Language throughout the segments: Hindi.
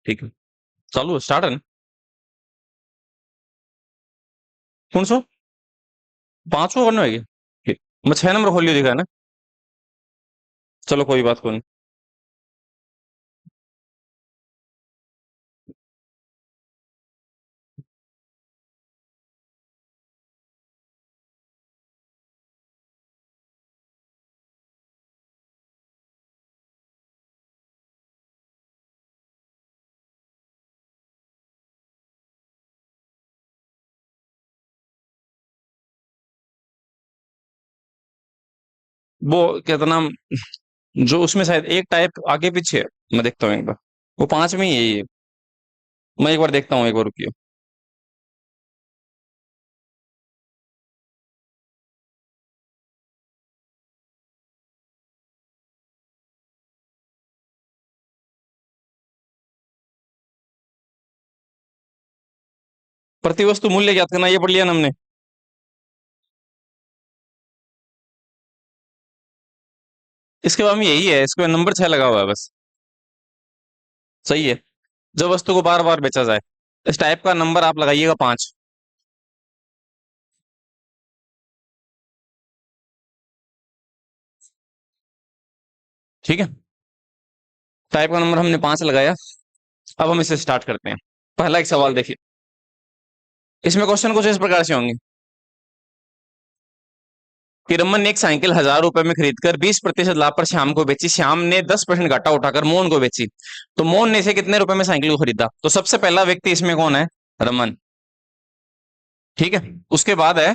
ठीक है, चालू स्टार्ट है ना? कौन सा? पांचवा करना है क्या? ठीक। मैं 6 नंबर खोलियो दिखा है ना? चलो कोई बात को नहीं। वो कहता नाम, जो उसमें शायद एक टाइप आगे पीछे है। मैं देखता हूँ एक बार। वो पांच में ही है ये। मैं एक बार देखता हूँ, एक बार रुकियो। प्रतिवस्तु मूल्य ज्ञात करना, ये पढ़ लिया ना हमने? इसके बाद में यही है, इसके बाद नंबर 6 लगा हुआ है बस। सही है। जो वस्तु को बार बार बेचा जाए, इस टाइप का नंबर आप लगाइएगा 5। ठीक है, टाइप का नंबर हमने 5 लगाया। अब हम इसे स्टार्ट करते हैं। पहला एक सवाल देखिए। इसमें क्वेश्चन कुछ इस प्रकार से होंगे कि रमन ने एक साइकिल 1,000 रुपए में खरीदकर 20% लाभ पर श्याम को बेची। श्याम ने 10% घाटा उठाकर मोहन को बेची। तो मोहन ने इसे कितने रुपए में साइकिल को खरीदा? तो सबसे पहला व्यक्ति इसमें कौन है? रमन। ठीक है, उसके बाद है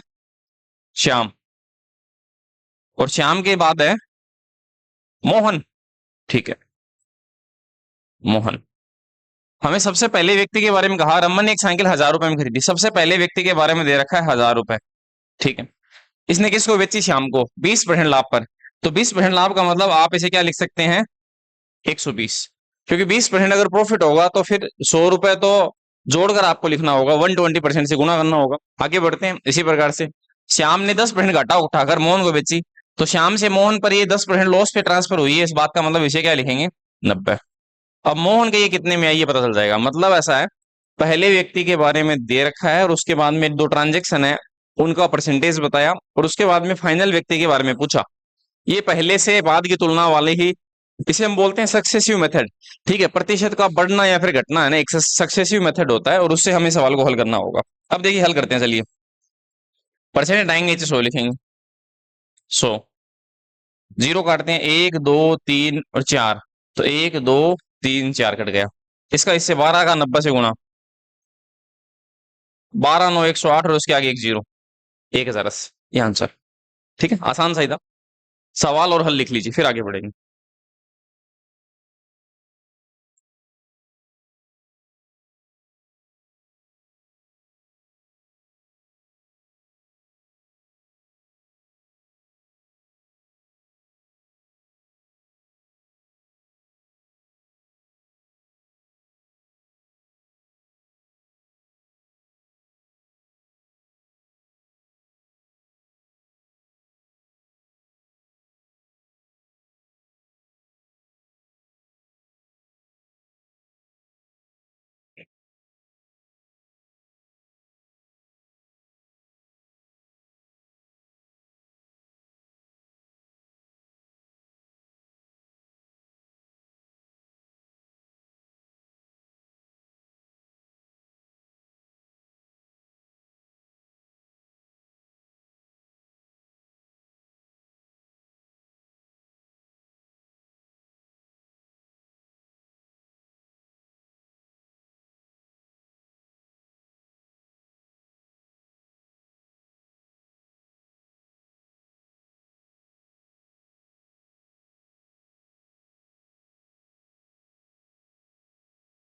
श्याम, और श्याम के बाद है मोहन। ठीक है, मोहन। हमें सबसे पहले व्यक्ति के बारे में कहा, रमन ने एक साइकिल 1,000 रुपए में खरीदी। सबसे पहले व्यक्ति के बारे में दे रखा है 1,000 रुपए। ठीक है, इसने किसको बेची? श्याम को, 20% लाभ पर। तो 20% लाभ का मतलब आप इसे क्या लिख सकते हैं? 120। क्योंकि 20% अगर प्रॉफिट होगा तो फिर 100 रुपए तो जोड़कर आपको लिखना होगा, 120% से गुना करना होगा। आगे बढ़ते हैं इसी प्रकार से। श्याम ने 10% घाटा उठाकर मोहन को बेची। तो श्याम से मोहन पर ये 10% लॉस पे ट्रांसफर हुई है, इस बात का मतलब इसे क्या लिखेंगे? 90। अब मोहन के ये कितने में आई ये पता चल जाएगा। मतलब ऐसा है, पहले व्यक्ति के बारे में दे रखा है और उसके बाद में दो ट्रांजेक्शन है, उनका परसेंटेज बताया, और उसके बाद में फाइनल व्यक्ति के बारे में पूछा। ये पहले से बाद की तुलना वाले ही, इसे हम बोलते हैं सक्सेसिव मेथड। ठीक है, प्रतिशत का बढ़ना या फिर घटना है ना, एक सक्सेसिव मेथड होता है, और उससे हमें सवाल को हल करना होगा। अब देखिए हल करते हैं, चलिए। परसेंटेज आएंगे, 100 लिखेंगे। 100, जीरो काटते हैं, 1 2 3 और 4। तो 1 2 3 4 कट गया। इसका इससे 12 का 90 से गुणा, 12 9 108, और उसके आगे एक जीरो, 1,080। ये आंसर। ठीक है, आसान सा ही था। सवाल और हल लिख लीजिए, फिर आगे बढ़ेंगे।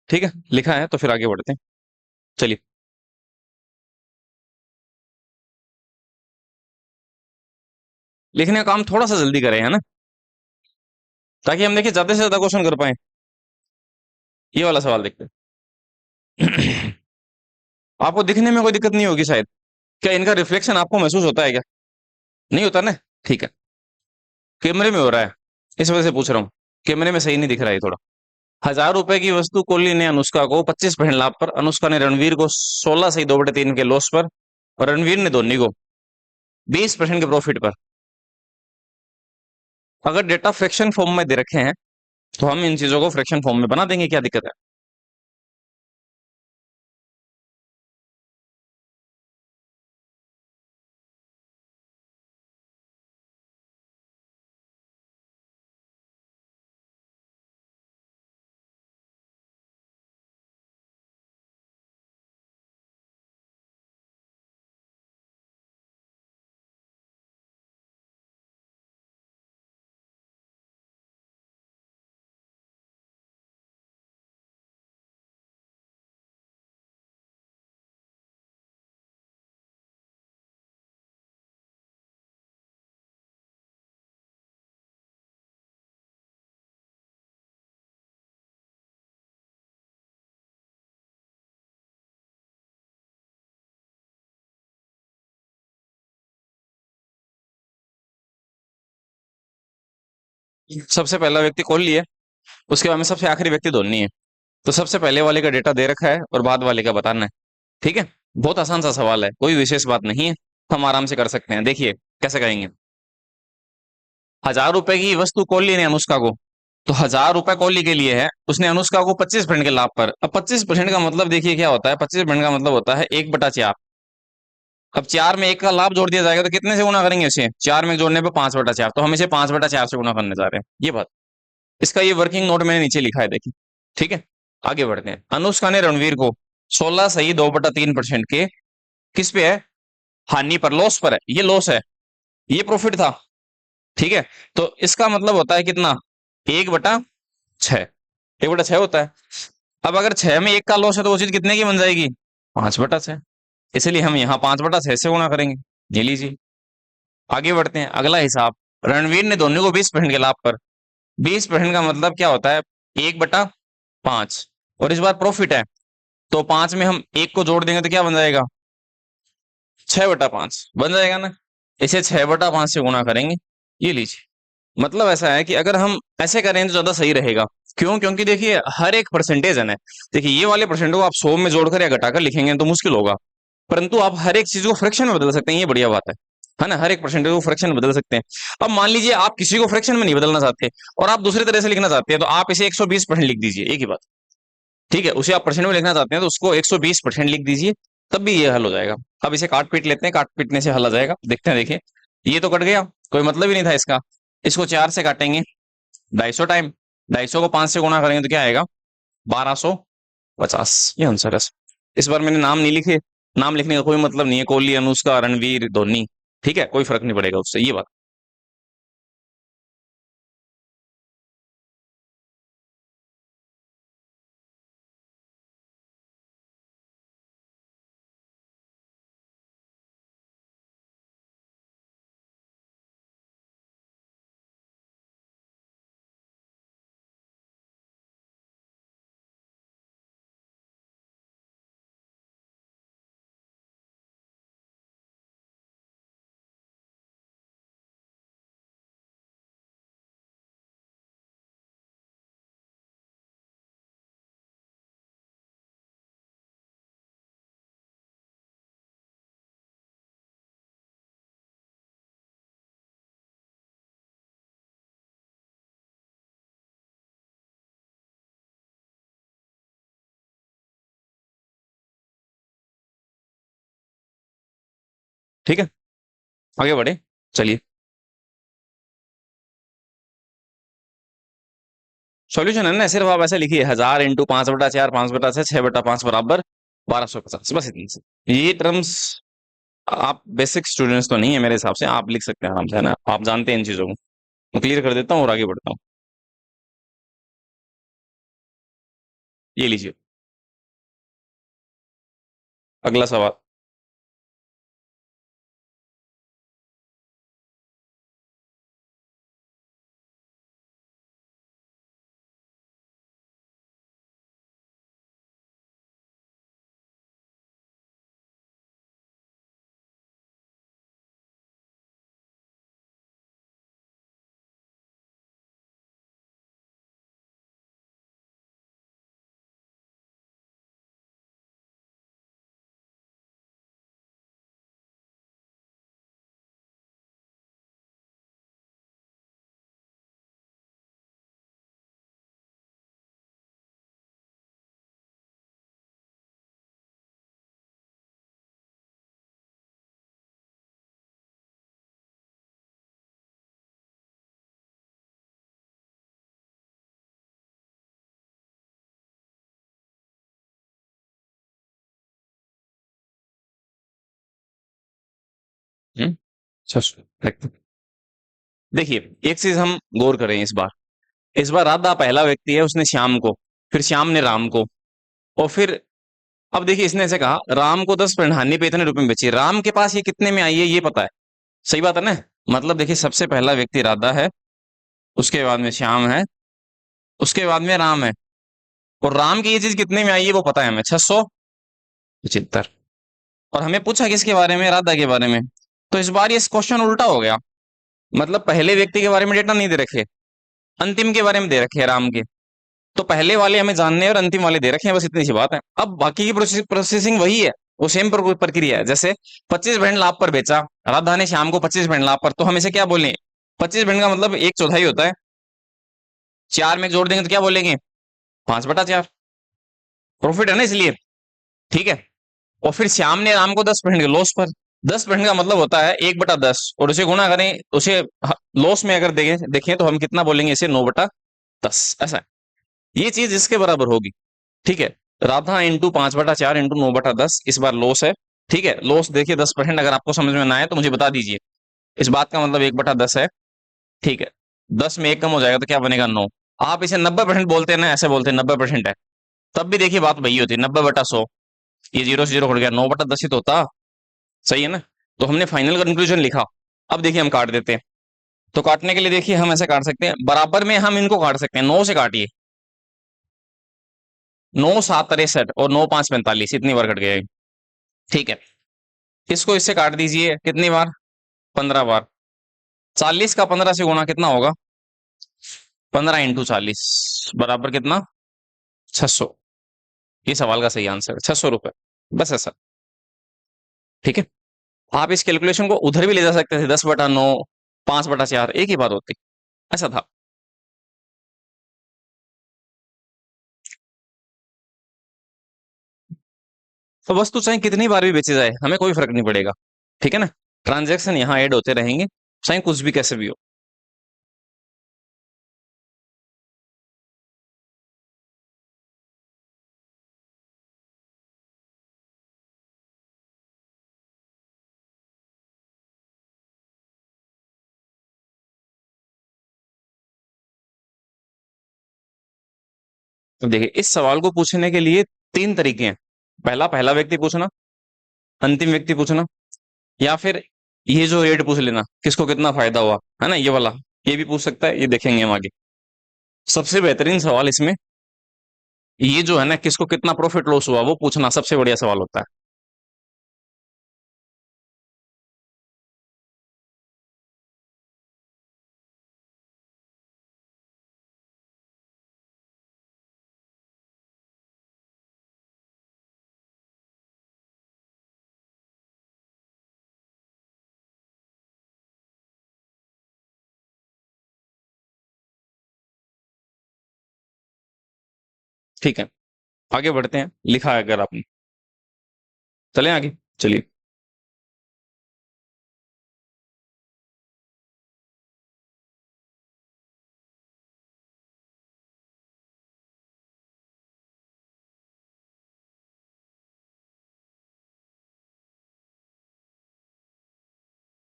ठीक है, लिखा है तो फिर आगे बढ़ते हैं, चलिए। लिखने का काम थोड़ा सा जल्दी करें, है ना, ताकि हम देखिए ज्यादा से ज्यादा क्वेश्चन कर पाए। ये वाला सवाल देखते हैं। आपको दिखने में कोई दिक्कत नहीं होगी शायद। क्या इनका रिफ्लेक्शन आपको महसूस होता है क्या? नहीं होता ना? ठीक है, कैमरे में हो रहा है, इस वजह से पूछ रहा हूँ। कैमरे में सही नहीं दिख रहा है थोड़ा। ₹1000 की वस्तु कोहली ने अनुष्का को 25% लाभ पर, अनुष्का ने रणवीर को 16 सही 2/3 के लॉस पर, और रणवीर ने धोनी को 20% के प्रॉफिट पर। अगर डेटा फ्रैक्शन फॉर्म में दे रखे हैं तो हम इन चीजों को फ्रैक्शन फॉर्म में बना देंगे, क्या दिक्कत है। सबसे पहला व्यक्ति कोहली है, उसके बाद में सबसे आखिरी व्यक्ति धोनी है। तो सबसे पहले वाले का डेटा दे रखा है और बाद वाले का बताना है। ठीक है, बहुत आसान सा सवाल है, कोई विशेष बात नहीं है, हम आराम से कर सकते हैं। देखिए कैसे करेंगे। ₹1000 की वस्तु कोहली ने अनुष्का को, तो ₹1000 कोहली के लिए है, उसने अनुष्का को 25% के लाभ पर। अब 25% का मतलब देखिए क्या होता है, 25% का मतलब होता है 1/4। अब 4 में 1 का लाभ जोड़ दिया जाएगा तो कितने से गुना करेंगे इसे, 4 में जोड़ने पे 5/4, तो हम इसे 5/4 से गुना करने जा रहे हैं, ये बात। इसका ये वर्किंग नोट मैंने नीचे लिखा है, देखिए। ठीक है, आगे बढ़ते हैं। अनुष्का ने रणवीर को 16 सही 2/3% के किस पे है, हानि पर, लॉस पर है, ये लॉस है, ये प्रॉफिट था। ठीक है, तो इसका मतलब होता है कितना, 1/6, 1/6 होता है। अब अगर 6 में 1 का लॉस है तो वो चीज कितने की बन जाएगी, 5/6। इसलिए हम यहाँ 5/6 से गुणा करेंगे, ये लीजिए। आगे बढ़ते हैं, अगला हिसाब। रणवीर ने धोनी को 20% के लाभ पर, 20% का मतलब क्या होता है, 1/5, और इस बार प्रॉफिट है, तो 5 में हम 1 को जोड़ देंगे तो क्या बन जाएगा, 6/5 बन जाएगा ना। इसे 6/5 से गुणा करेंगे, ये लीजिए। मतलब ऐसा है कि अगर हम ऐसे करें तो ज्यादा सही रहेगा। क्यों, क्योंकि देखिए हर एक परसेंटेज है ना, देखिए ये वाले परसेंट को आप 100 में जोड़कर या घटाकर लिखेंगे तो मुश्किल होगा, परंतु आप हर एक चीज को फ्रैक्शन में बदल सकते हैं, ये बढ़िया बात है ना। हर एक परसेंटेज को फ्रैक्शन में बदल सकते हैं। अब मान लीजिए आप किसी को फ्रैक्शन में नहीं बदलना चाहते और आप दूसरी तरह से लिखना चाहते हैं, तो आप इसे 120% लिख दीजिए, एक ही बात। ठीक है, उसे आप परसेंट में लिखना चाहते हैं तो उसको 120% लिख दीजिए, तब भी ये हल हो जाएगा। अब इसे काट पीट लेते हैं, काट पीटने से हल आ जाएगा, देखते हैं। देखिए ये तो कट गया, कोई मतलब ही नहीं था इसका। इसको 4 से काटेंगे, 250 टाइम, 250 को 5 से गुणा करेंगे तो क्या आएगा, 1250, ये आंसर है। इस बार मैंने नाम नहीं लिखे, नाम लिखने का कोई मतलब नहीं है, कोहली, अनुष्का, रणवीर, धोनी। ठीक है, कोई फर्क नहीं पड़ेगा उससे, ये बात। ठीक है, आगे बढ़े, चलिए। सॉल्यूशन है ना, सिर्फ आप ऐसे लिखिए, 1000 × 5/4, 5/6, 6/5 बराबर 1250, बस इतनी सी। ये टर्म्स, आप बेसिक स्टूडेंट्स तो नहीं है मेरे हिसाब से, आप लिख सकते हैं आराम से, है ना, आप जानते हैं इन चीजों को। मैं क्लियर कर देता हूँ और आगे बढ़ता हूँ। ये लीजिए, अगला सवाल। अच्छा, देखिए एक चीज हम गौर करें इस बार राधा पहला व्यक्ति है, उसने श्याम को, फिर श्याम ने राम को, और फिर अब देखिए इसने ऐसे कहा राम को 10 हानि पे इतने रुपए में बेची, राम के पास ये कितने में आई है ये पता है, सही बात है ना। मतलब देखिए सबसे पहला व्यक्ति राधा है, उसके बाद में श्याम है, उसके बाद में राम है, और राम की ये चीज कितने में आई है वो पता है हमें, 675। और हमें पूछा किसके बारे में, राधा के बारे में। तो इस बार ये क्वेश्चन उल्टा हो गया, मतलब पहले व्यक्ति के बारे में डेटा नहीं दे रखे, अंतिम के बारे में दे रखे हैं, राम के। तो पहले वाले हमें जानने हैं और अंतिम वाले दे रखे हैं, बस इतनी सी बात है। अब बाकी की प्रोसेसिंग वही है, वो सेम प्रक्रिया है। जैसे 25 लाभ पर बेचा, राधा ने श्याम को 25 लाभ पर, तो हम इसे क्या बोलें, 25 का मतलब 1/4 होता है, 4 में जोड़ देंगे तो क्या बोलेंगे, 5/4 प्रॉफिट है ना, इसलिए ठीक है। और फिर श्याम ने राम को 10% के लॉस पर, 10% का मतलब होता है 1/10, और उसे गुणा करें, उसे लॉस में अगर देखें देखें तो हम कितना बोलेंगे, इसे 9/10, ऐसा है। ये चीज इसके बराबर होगी, ठीक है। राधा इंटू 5/4 इंटू 9/10, इस बार लॉस है, ठीक है। लॉस देखिए 10%, अगर आपको समझ में ना आए तो मुझे बता दीजिए। इस बात का मतलब 1/10 है, ठीक है। 10 में 1 कम हो जाएगा तो क्या बनेगा, 9। आप इसे 90% बोलते हैं ना, ऐसे बोलते हैं 90% है, तब भी देखिए बात वही होती है, 90/100। ये 0 से 0 कट गया, 9/10 ही तो होता, सही है ना। तो हमने फाइनल कंक्लूजन लिखा। अब देखिए हम काट देते हैं, तो काटने के लिए देखिए हम ऐसे काट सकते हैं, बराबर में हम इनको काट सकते हैं, 9 से काटिए, 9×7 = 63 और 9×5 = 45, इतनी बार कट गया ये, ठीक है। इसको इससे काट दीजिए कितनी बार, 15 बार। 40 का 15 से गुणा कितना होगा, 15 × 40 बराबर कितना, 600। ये सवाल का सही आंसर है, 600 रुपए, बस ऐसा, ठीक है। आप इस कैलकुलेशन को उधर भी ले जा सकते थे, 10/9, 5/4, एक ही बात होती, ऐसा था। तो वस्तु चाहे कितनी बार भी बेची जाए हमें कोई फर्क नहीं पड़ेगा, ठीक है ना। ट्रांजैक्शन यहाँ ऐड होते रहेंगे, चाहे कुछ भी कैसे भी हो। तो देखिए इस सवाल को पूछने के लिए 3 तरीके हैं। पहला व्यक्ति पूछना, अंतिम व्यक्ति पूछना, या फिर ये जो रेट पूछ लेना, किसको कितना फायदा हुआ, है ना, ये वाला, ये भी पूछ सकता है, ये देखेंगे हम आगे। सबसे बेहतरीन सवाल इसमें ये जो है ना, किसको कितना प्रॉफिट लॉस हुआ, वो पूछना सबसे बढ़िया सवाल होता है। ठीक है, आगे बढ़ते हैं, लिखा है अगर आपने, चलें आगे, चलिए।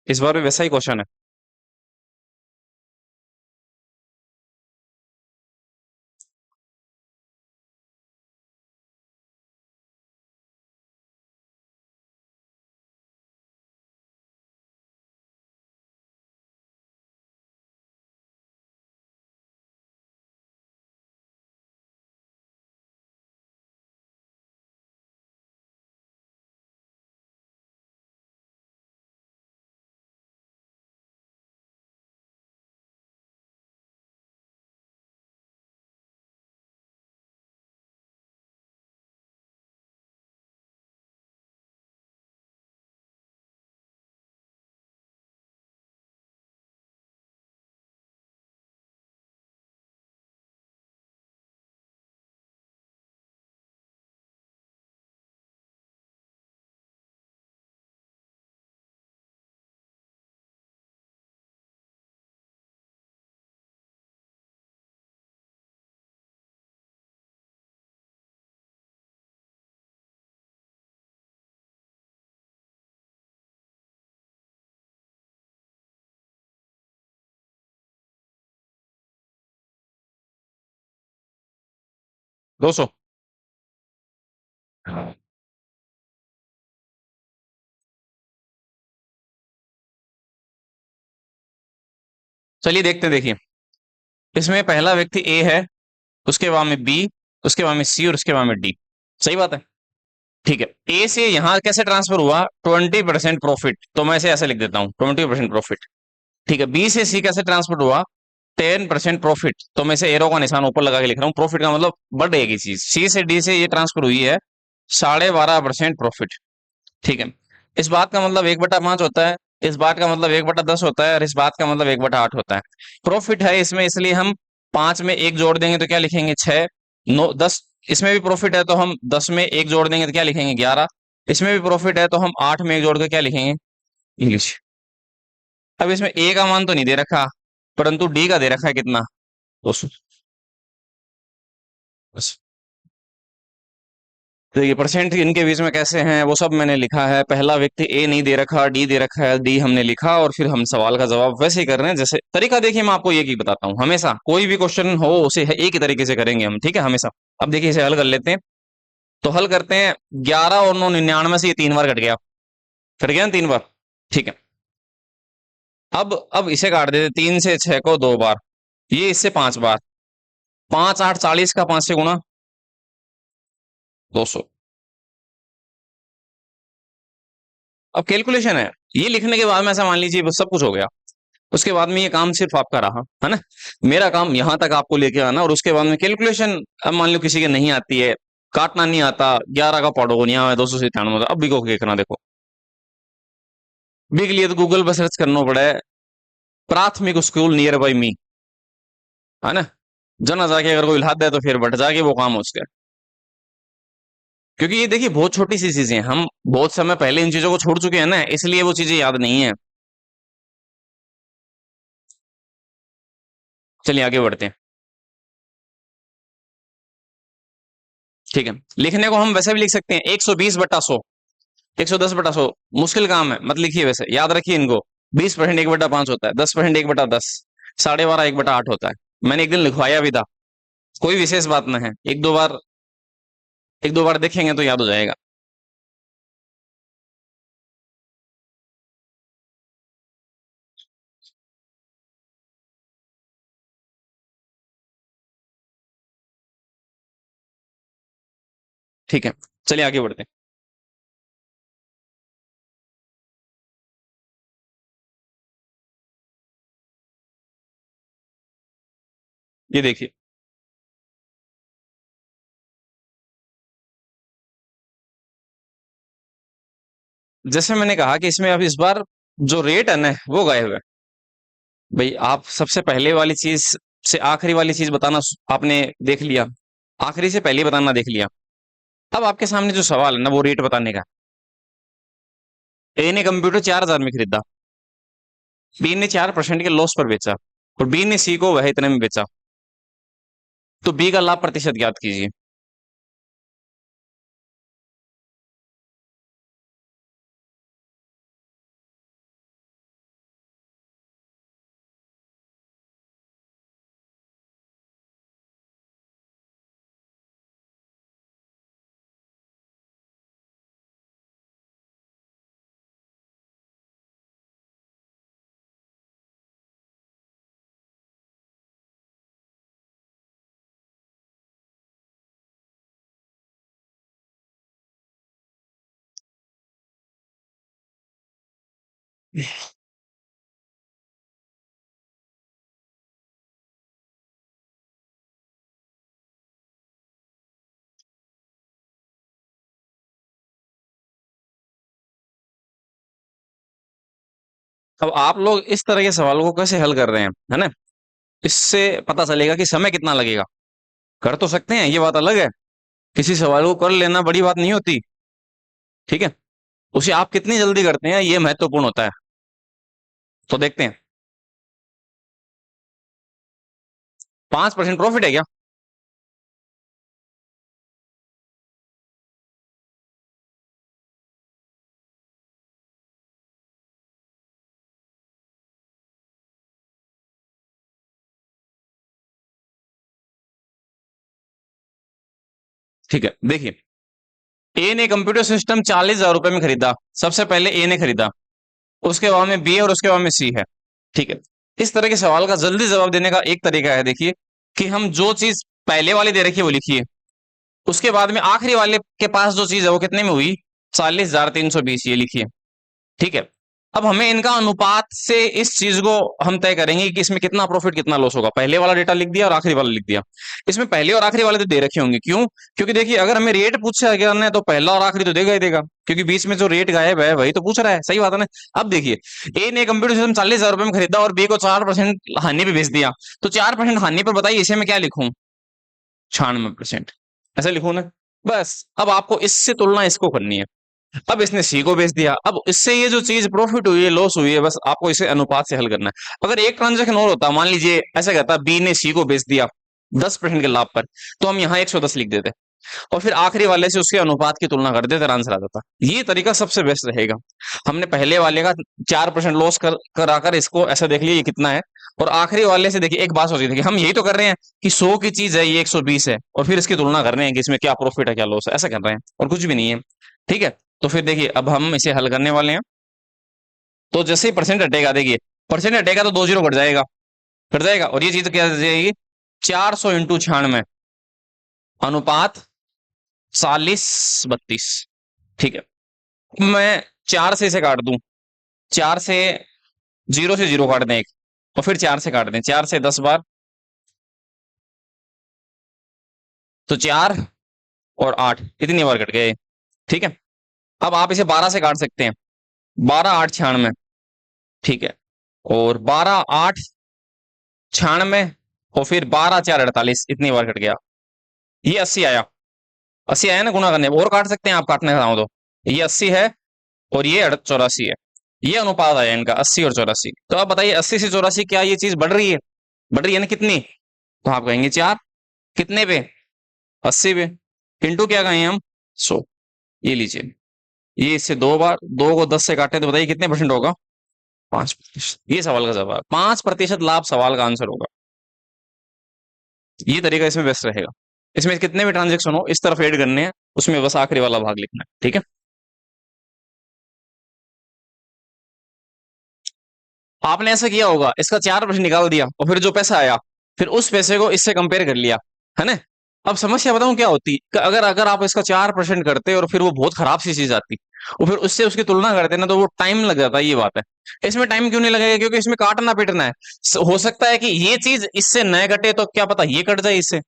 इस बार भी वैसा ही क्वेश्चन है। 200। चलिए देखते हैं, देखिए इसमें पहला व्यक्ति ए है, उसके बाद में बी, उसके बाद में सी और उसके बाद में डी। सही बात है। ठीक है, ए से यहां कैसे ट्रांसफर हुआ, 20% प्रॉफिट, तो मैं इसे ऐसे लिख देता हूं 20% प्रॉफिट। ठीक है, बी से सी कैसे ट्रांसफर हुआ, 10% प्रॉफिट, तो मैं इसे एरो का निशान ऊपर लगा के लिख रहा हूँ। प्रॉफिट का मतलब बढ़ रहेगी चीज। सी से डी से ये ट्रांसफर हुई है 12.5% प्रॉफिट। ठीक है, इस बात का मतलब 1/5 होता है, इस बात का मतलब 1/10 होता है, और इस बात का मतलब 1/8 होता है। प्रॉफिट है इसमें, इसलिए हम 5 में 1 जोड़ देंगे तो क्या लिखेंगे, 6। 9 10, इसमें भी प्रॉफिट है तो हम 10 में 1 जोड़ देंगे तो क्या लिखेंगे, 11। इसमें भी प्रॉफिट है तो हम 8 में 1 जोड़ के क्या लिखेंगे, इंग्लिश। अब इसमें ए का मान तो नहीं दे रखा, परंतु डी का दे रखा है कितना, 200। बस। तो ये परसेंट इनके बीच में कैसे हैं वो सब मैंने लिखा है। पहला व्यक्ति ए नहीं दे रखा, डी दे रखा है, डी हमने लिखा, और फिर हम सवाल का जवाब वैसे ही कर रहे हैं जैसे तरीका। देखिए मैं आपको ये की बताता हूँ, हमेशा कोई भी क्वेश्चन हो उसे एक ही तरीके से करेंगे हम, ठीक है, हमेशा। अब देखिए इसे हल कर लेते हैं। तो हल करते हैं, 11 और 9 99 से ये 3 बार कट गया, कट गया ना 3 बार। ठीक है, अब इसे काट देते, 3 से 6 को 2 बार, ये इससे 5 बार, 5 8 40 का 5 से गुणा, 200। अब कैलकुलेशन है, ये लिखने के बाद में ऐसा मान लीजिए बस सब कुछ हो गया। उसके बाद में ये काम सिर्फ आपका रहा, है ना। मेरा काम यहां तक आपको लेके आना, और उसके बाद में कैलकुलेशन। अब मान लो किसी के नहीं आती है, काटना नहीं आता, 11 का पढ़ो को नहीं आया, 297, अब बिको के देखना, देखो बिक लिए तो गूगल पर सर्च करना पड़ा है, प्राथमिक स्कूल नियर बाई मी, है ना। जना जाके अगर कोई लाद दे तो फिर बट जाके वो काम हो उसका। क्योंकि ये देखिए बहुत छोटी सी चीजें हैं, हम बहुत समय पहले इन चीजों को छोड़ चुके हैं ना, इसलिए वो चीजें याद नहीं है। चलिए आगे बढ़ते हैं। ठीक है, लिखने को हम वैसे भी लिख सकते हैं, 120/100, 110/100। मुश्किल काम है, मत लिखिए, वैसे याद रखिए इनको। 20% 1/5 होता है, 10% 1/10, 12.5 1/8 होता है। मैंने एक दिन लिखवाया भी था, कोई विशेष बात ना है, एक दो बार देखेंगे तो याद हो जाएगा। ठीक है, चलिए आगे बढ़ते हैं। ये देखिए, जैसे मैंने कहा कि इसमें अब इस बार जो रेट है ना वो गायब है। भाई आप सबसे पहले वाली चीज से आखिरी वाली चीज बताना आपने देख लिया, आखिरी से पहले बताना देख लिया। अब आपके सामने जो सवाल है ना वो रेट बताने का। ए ने कंप्यूटर 4,000 में खरीदा, बी ने 4% के लॉस पर बेचा, और बी ने सी को वह इतने में बेचा। तो बी का लाभ प्रतिशत ज्ञात कीजिए। अब आप लोग इस तरह के सवालों को कैसे हल कर रहे हैं, है ना, इससे पता चलेगा कि समय कितना लगेगा। कर तो सकते हैं, ये बात अलग है, किसी सवाल को कर लेना बड़ी बात नहीं होती। ठीक है, उसे आप कितनी जल्दी करते हैं ये महत्वपूर्ण होता है। तो देखते हैं, 5% प्रॉफिट है क्या। ठीक है, देखिए ए ने कंप्यूटर सिस्टम 40,000 रुपए में खरीदा। सबसे पहले ए ने खरीदा, उसके बाद में बी है और उसके बाद में सी है। ठीक है, इस तरह के सवाल का जल्दी जवाब देने का एक तरीका है, देखिए कि हम जो चीज पहले वाली दे रखी है वो लिखिए, उसके बाद में आखिरी वाले के पास जो चीज है वो कितने में हुई, 40,320, ये लिखिए। ठीक है, अब हमें इनका अनुपात से इस चीज को हम तय करेंगे कि इसमें कितना प्रॉफिट कितना लॉस होगा। पहले वाला डेटा लिख दिया और आखिरी वाला लिख दिया। इसमें पहले और आखिरी वाले तो दे रखे होंगे, क्यों? क्योंकि देखिए अगर हमें रेट पूछा गया ना तो पहला और आखिरी तो देगा ही देगा, क्योंकि बीच में जो रेट गायब है वही तो पूछ रहा है। सही बात है ना। अब देखिए ए ने कंप्यूटर सिस्टम 40,000 रुपए में खरीदा और बी को 4% हानि पे बेच दिया, तो 4% हानि पर बताइए इसे मैं क्या लिखूं, 96%, ऐसा लिखूं ना। बस अब आपको इससे तुलना इसको करनी है। अब इसने सी को बेच दिया, अब इससे ये जो चीज प्रॉफिट हुई है लॉस हुई है, बस आपको इसे अनुपात से हल करना है। अगर एक ट्रांजेक्शन और होता, मान लीजिए ऐसा कहता बी ने सी को बेच दिया 10% के लाभ पर, तो हम यहाँ 110 लिख देते और फिर आखिरी वाले से उसके अनुपात की तुलना कर देते, आंसर आ जाता। ये तरीका सबसे बेस्ट रहेगा। हमने पहले वाले का 4% लॉस कराकर इसको ऐसा देख लिया ये कितना है, और आखिरी वाले से देखिए एक बात सोचिए, देखिए हम यही तो कर रहे हैं कि 100 की चीज है ये 120 है, और फिर इसकी तुलना कर रहे हैं कि इसमें क्या प्रॉफिट है क्या लॉस है, ऐसा कर रहे हैं और कुछ भी नहीं है। ठीक है, तो फिर देखिए अब हम इसे हल करने वाले हैं। तो जैसे ही परसेंट हटेगा, देखिए परसेंट हटेगा तो 2 जीरो कट जाएगा और ये चीज क्या आ जाएगी, 400 × 96 अनुपात 40/32। ठीक है, मैं 4 से इसे काट दूं, 4 से 0 काट दें एक, और फिर 4 से काट दें, 4 से 10 बार, तो 4 और 8 इतनी बार कट गए। ठीक है, अब आप इसे 12 से काट सकते हैं, 12 8 96। ठीक है, और 12 8 96, और फिर 12 4 48 इतनी बार कट गया, ये 80 आया। 80 आया ना गुना करने, और काट सकते हैं आप काटने चाहो तो, ये 80 है और ये 84 है। ये अनुपात आया इनका 80 और 84। तो आप बताइए 80 से 84 क्या ये चीज बढ़ रही है? बढ़ रही है ना, कितनी? तो आप कहेंगे 4। कितने पे? 80 पे। इंटू क्या कहें हम, 100। ये लीजिए, ये इससे 2 बार, 2 को 10 से काटे तो बताइए कितने परसेंट होगा, 5%। ये सवाल का जवाब, 5% लाभ सवाल का आंसर होगा। ये तरीका इसमें बेस्ट रहेगा। इसमें कितने भी ट्रांजेक्शन हो इस तरफ ऐड करने हैं, उसमें बस आखिरी वाला भाग लिखना है। ठीक है, आपने ऐसा किया होगा, इसका 4% निकाल दिया और फिर जो पैसा आया फिर उस पैसे को इससे कंपेयर कर लिया, है ना। अब समस्या बताऊं क्या होती, अगर अगर आप इसका 4% करते और फिर वो बहुत खराब सी चीज आती और फिर उससे उसकी तुलना करते ना, तो वो टाइम लग जाता है। ये बात है। इसमें टाइम क्यों नहीं लगेगा, क्योंकि इसमें काटना पीटना है। हो सकता है कि ये चीज इससे न कटे तो क्या पता ये कट जाए इससे,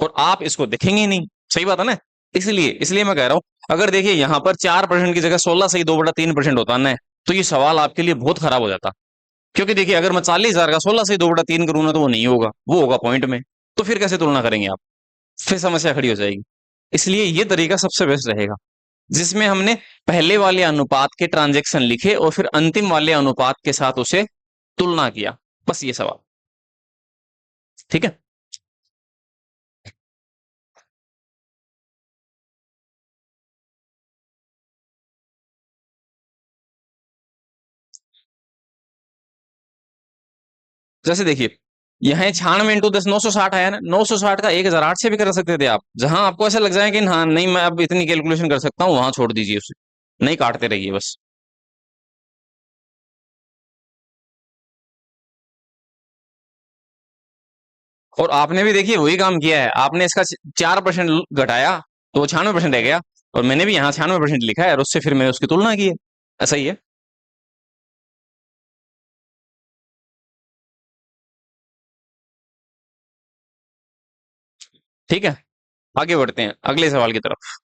और आप इसको देखेंगे ही नहीं। सही बात है ना। इसलिए इसलिए मैं कह रहा हूं, अगर देखिए यहाँ पर 4% की जगह 16 से ही 2/3% होता ना, तो ये सवाल आपके लिए बहुत खराब हो जाता। क्योंकि देखिए अगर मैं 40,000 का 16 से 2/3 करूँ ना, तो वो नहीं होगा, वो होगा पॉइंट में। तो फिर कैसे तुलना करेंगे आप? फिर समस्या खड़ी हो जाएगी। इसलिए ये तरीका सबसे बेस्ट रहेगा, जिसमें हमने पहले वाले अनुपात के ट्रांजेक्शन लिखे और फिर अंतिम वाले अनुपात के साथ उसे तुलना किया। बस ये सवाल। ठीक है, जैसे देखिए यहाँ 96 × 10 960 आया ना, 960 का 1008 से भी कर सकते थे आप। जहां आपको ऐसा लग जाए कि हाँ नहीं मैं अब इतनी कैलकुलेशन कर सकता हूँ, वहां छोड़ दीजिए उसे, नहीं काटते रहिए बस। और आपने भी देखिए वही काम किया है, आपने इसका 4% घटाया तो वो 96% रह गया, और मैंने भी यहाँ 96% लिखा है और उससे फिर मैंने उसकी तुलना की है। ऐसा ही है। ठीक है, आगे बढ़ते हैं अगले सवाल की तरफ।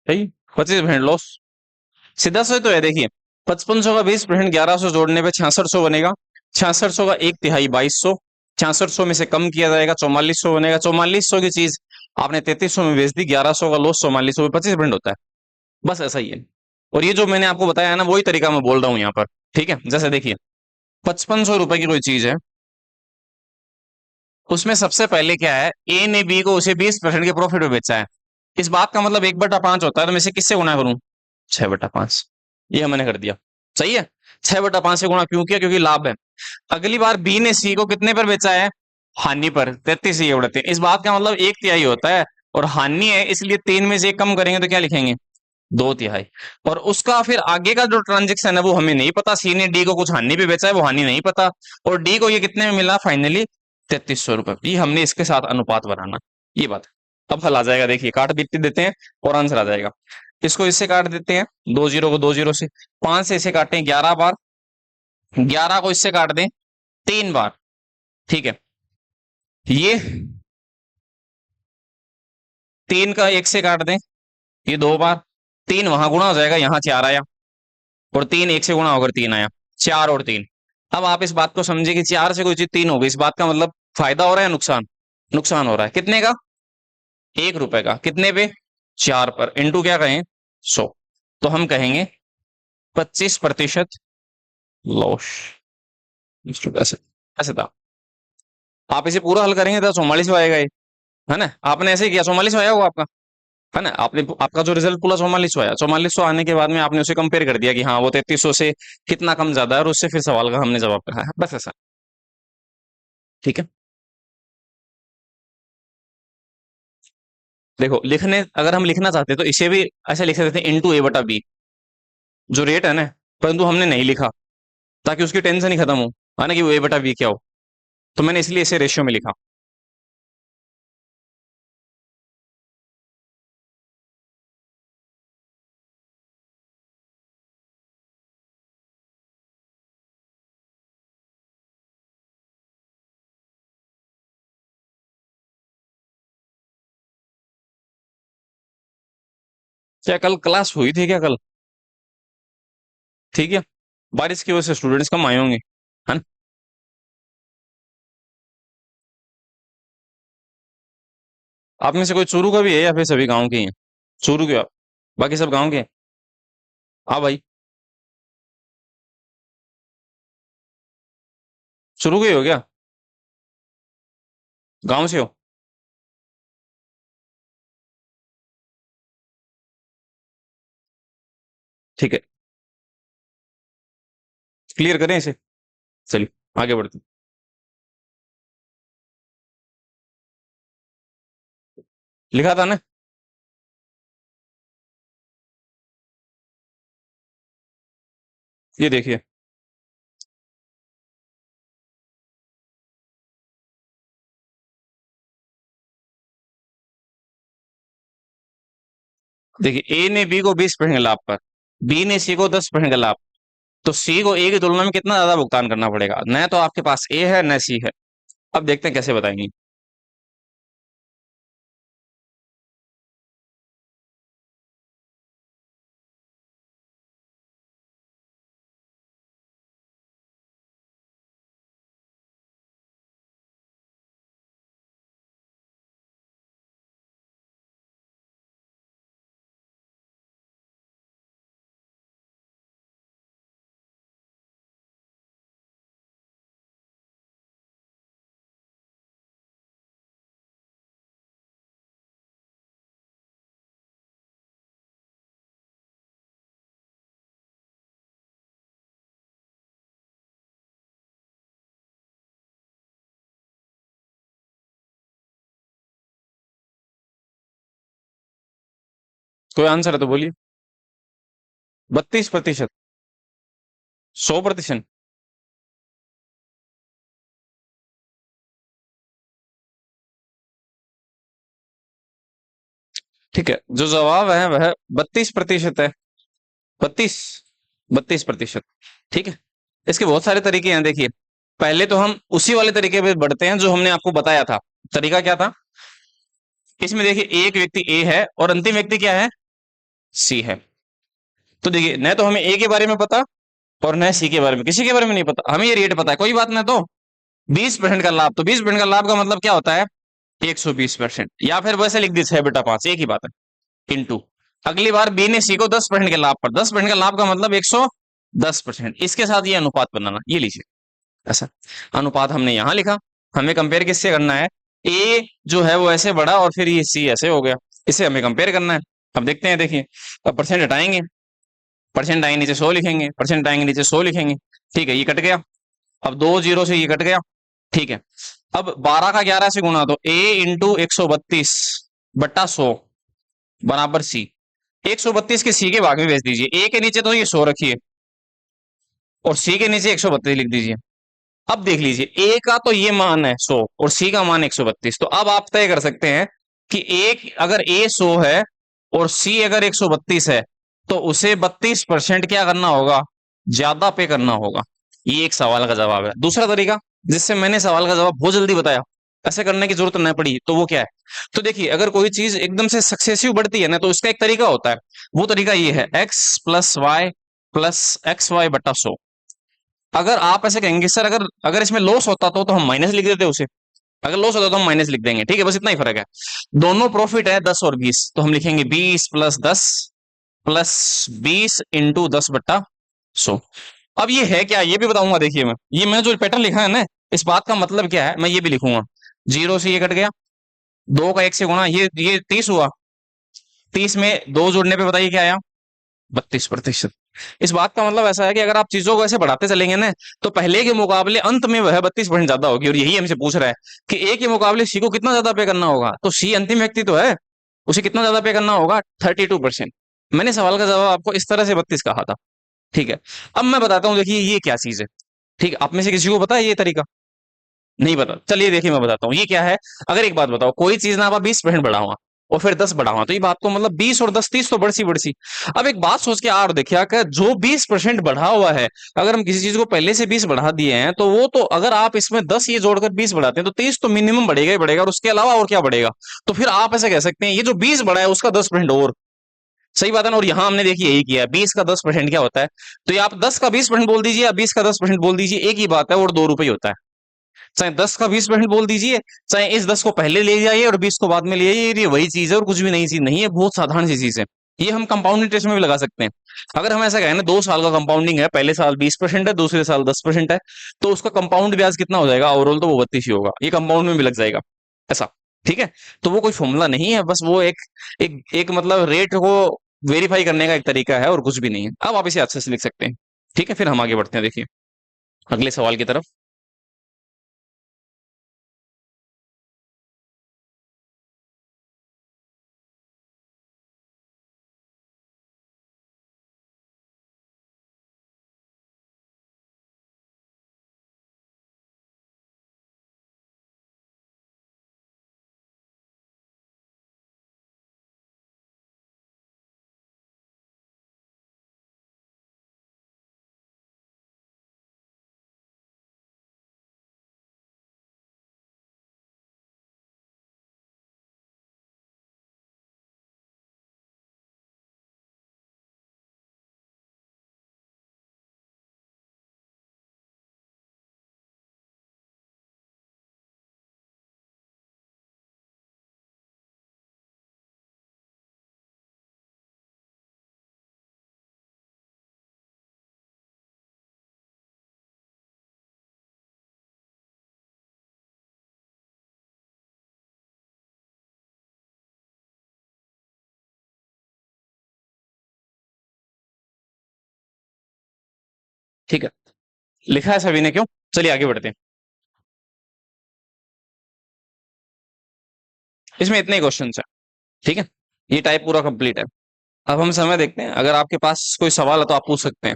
सही। 25% लॉस। सीधा से तो है, देखिए 5500 का 20% 1100 जोड़ने पे 6600 बनेगा। 6600 का एक तिहाई 2200। 6600 में से कम किया जाएगा 4400 बनेगा। 4400 की चीज आपने 3300 में बेच दी। 1100 का लॉस 4400 में 25% होता है। बस ऐसा ही है। और ये जो मैंने आपको बताया है ना, वही तरीका मैं बोल रहा हूँ यहाँ पर। ठीक है, जैसे देखिए 5500 रुपए की कोई चीज है, उसमें सबसे पहले क्या है, ए ने बी को उसे 20% के प्रॉफिट में बेचा है। इस बात का मतलब 1/5 होता है, तो मैं इसे किससे गुणा करूं? 6/5। ये मैंने कर दिया। सही है। 6/5 से गुणा क्यों किया? क्योंकि लाभ है। अगली बार बी ने सी को कितने पर बेचा है? हानि पर। 33 ये उड़ते हैं। इस बात का मतलब 1/3 होता है, और हानि है इसलिए 3 में से 1 कम करेंगे तो क्या लिखेंगे? 2/3। और उसका फिर आगे का जो ट्रांजेक्शन है वो हमें नहीं पता। सी ने डी को कुछ हानि पे बेचा है, वो हानि नहीं पता। और डी को ये कितने में मिला फाइनली? 3300 रुपए। ये हमने इसके साथ अनुपात बनाना, ये बात है। अब हल आ जाएगा, देखिए काट बीतते देते हैं और आंसर आ जाएगा। इसको इससे काट देते हैं, 2 जीरो को 2 जीरो से। 5 से इसे काटें 11 बार। 11 को इससे काट दें 3 बार। ठीक है, ये 3 का 1 से काट दें, ये 2 बार। 3 वहां गुणा हो जाएगा, यहाँ 4 आया। और 3 1 से गुणा होकर 3 आया। 4 और 3। अब आप इस बात को समझे कि 4 से कोई चीज 3 हो गई, इस बात का मतलब फायदा हो रहा है नुकसान? नुकसान हो रहा है। कितने का? 1 रुपए का। कितने पे? 4 पर। इंटू क्या कहें? 100। तो हम कहेंगे 25% लॉस। ऐसे ऐसे था। आप इसे पूरा हल करेंगे तो 44 आएगा ये, है ना? आपने ऐसे ही किया, 44 आया होगा आपका, है ना? आपने आपका जो रिजल्ट पूरा 4400 आया। 4400 आने के बाद में आपने उसे कंपेयर कर दिया कि हाँ वो 3300 से कितना कम ज्यादा है, और उससे फिर सवाल का हमने जवाब कहा है, बस ऐसा। ठीक है। देखो लिखने, अगर हम लिखना चाहते हैं तो इसे भी ऐसे लिख देते हैं, इंटू A/B, जो रेट है ना। परंतु हमने नहीं लिखा, ताकि उसकी टेंशन ही खत्म हो, है ना, कि वो A/B क्या हो। तो मैंने इसलिए इसे रेशियो में लिखा। क्या कल क्लास हुई थी क्या कल? ठीक है। बारिश की वजह से स्टूडेंट्स कम आए होंगे, है ना? आप में से कोई चूरू का भी है या फिर सभी गांव के ही हैं? चूरू के आप, बाकी सब गांव के हैं? हाँ भाई, चूरू के ही हो क्या? गांव से हो? ठीक है, क्लियर करें इसे। चलिए आगे बढ़ते हैं। लिखा था ना? ये देखिए, देखिए ए ने बी को 20% लाभ पर, बी ने सी को 10% का लाभ, तो सी को ए की तुलना में कितना ज्यादा भुगतान करना पड़ेगा? न तो आपके पास ए है न सी है। अब देखते हैं कैसे बताएंगे। कोई आंसर है तो बोलिए। 32%? 100%? ठीक है, जो जवाब है वह 32% है। 32, 32%। ठीक है। इसके बहुत सारे तरीके हैं, देखिए। पहले तो हम उसी वाले तरीके पे बढ़ते हैं जो हमने आपको बताया था। तरीका क्या था? इसमें देखिए एक व्यक्ति ए है और अंतिम व्यक्ति क्या है? सी है। तो देखिए, न तो हमें ए के बारे में पता और न सी के बारे में, किसी के बारे में नहीं पता, हमें ये रेट पता है, कोई बात नहीं। तो 20% का लाभ, तो 20% का लाभ का मतलब क्या होता है? 120%, या फिर वैसे लिख दी 6/5, एक ही बात है, इंटू। अगली बार बी ने सी को 10% के लाभ पर, 10% का लाभ का मतलब 110%, इसके साथ ये अनुपात बनाना, ये लीजिए ऐसा अनुपात हमने यहां लिखा। हमें कंपेयर किससे करना है? ए जो है वो ऐसे बढ़ा और फिर ये सी ऐसे हो गया, इसे हमें कंपेयर करना है। अब देखते हैं, देखिए, अब परसेंट हटाएंगे, परसेंट आएंगे नीचे 100 लिखेंगे, परसेंट आएंगे नीचे 100 लिखेंगे। ठीक है, ये कट गया। अब 2 जीरो से ये कट गया। ठीक है, अब 12 का 11 से गुणा, तो ए इंटू 132/100 बराबर सी। 132 के सी के भाग में भेज दीजिए, ए के नीचे तो ये 100 रखिए और सी के नीचे 132 लिख दीजिए। अब देख लीजिए, ए का तो ये मान है 100 और सी का मान 132, तो अब आप तय कर सकते हैं कि एक अगर ए 100 है और सी अगर 132 है, तो उसे 32% क्या करना होगा? ज्यादा पे करना होगा। ये एक सवाल का जवाब है। दूसरा तरीका, जिससे मैंने सवाल का जवाब बहुत जल्दी बताया, ऐसे करने की जरूरत नहीं पड़ी, तो वो क्या है? तो देखिए, अगर कोई चीज एकदम से सक्सेसिव बढ़ती है ना, तो इसका एक तरीका होता है। वो तरीका ये है, x+y+xy/100। अगर आप ऐसे कहेंगे सर, अगर अगर इसमें लॉस होता तो हम माइनस लिख देते उसे, अगर लॉस होता तो हम माइनस लिख देंगे। ठीक है, बस इतना ही फर्क है। दोनों प्रॉफिट है 10 और 20, तो हम लिखेंगे 20+10+20 इंटू 10/100। अब ये है क्या, ये भी बताऊंगा। देखिए, मैं जो पैटर्न लिखा है ना, इस बात का मतलब क्या है, मैं ये भी लिखूंगा। जीरो से ये कट गया, 2 का 1 से गुणा, ये 30 हुआ। 30 में 2 जोड़ने पे बताइए क्या आया? 32%। इस बात का मतलब ऐसा है कि अगर आप चीजों को ऐसे बढ़ाते चलेंगे ना, तो पहले के मुकाबले अंत में वह 32% ज्यादा होगी। और यही हमसे पूछ रहा है कि ए के मुकाबले सी को कितना ज्यादा पे करना होगा। तो सी अंतिम व्यक्ति तो है, उसे कितना ज्यादा पे करना होगा? 32%। मैंने सवाल का जवाब आपको इस तरह से 32 कहा था। ठीक है, अब मैं बताता हूँ, देखिए ये क्या चीज है। ठीक है, आप में से किसी को पता है ये तरीका? नहीं पता? चलिए देखिए, मैं बताता हूँ ये क्या है। अगर एक बात बताओ, कोई चीज ना आप 20% बढ़ाओ और फिर 10 बढ़ाओ, तो ये बात तो मतलब 20 और 10 30 तो बढ़ सी बढ़ सी। अब एक बात सोच के और देखिए कि जो 20% बढ़ा हुआ है, अगर हम किसी चीज को पहले से 20 बढ़ा दिए हैं, तो वो तो अगर आप इसमें 10 ये जोड़कर 20 बढ़ाते हैं, तो 30 तो मिनिमम बढ़ेगा ही बढ़ेगा, और उसके अलावा और क्या बढ़ेगा? तो फिर आप ऐसे कह सकते हैं, ये जो 20 बढ़ा है उसका 10% और। सही बात है ना? और यहां हमने देखिए यही किया है, 20 का 10% क्या होता है? तो ये आप 10 का 20% बोल दीजिए या 20 का 10% बोल दीजिए, एक ही बात है, और 2 रुपये होता है। चाहे 10 का 20% बोल दीजिए, चाहे इस 10 को पहले ले जाइए और 20 को बाद में ले जाइए, ये वही चीज है और कुछ भी नई चीज नहीं है, बहुत साधारण सी चीज है। ये हम कंपाउंड इंटरेस्ट में भी लगा सकते हैं। अगर हम ऐसा कहें ना, 2 साल का कंपाउंडिंग है, पहले साल 20% है, दूसरे साल 10% है, तो उसका कंपाउंड ब्याज कितना हो जाएगा? ओवरऑल तो वो 32 ही होगा, ये कंपाउंड में भी लग जाएगा ऐसा। ठीक है, तो वो कोई फॉर्मूला नहीं है, बस वो एक मतलब रेट को वेरीफाई करने का एक तरीका है और कुछ भी नहीं है। अब आप इसे अच्छे से लिख सकते हैं। ठीक है, फिर हम आगे बढ़ते हैं, देखिए अगले सवाल की तरफ। ठीक है, लिखा है सभी ने क्यों? चलिए आगे बढ़ते हैं। इसमें इतने क्वेश्चन है। ठीक है, ये टाइप पूरा कंप्लीट है। अब हम समय देखते हैं, अगर आपके पास कोई सवाल है तो आप पूछ सकते हैं।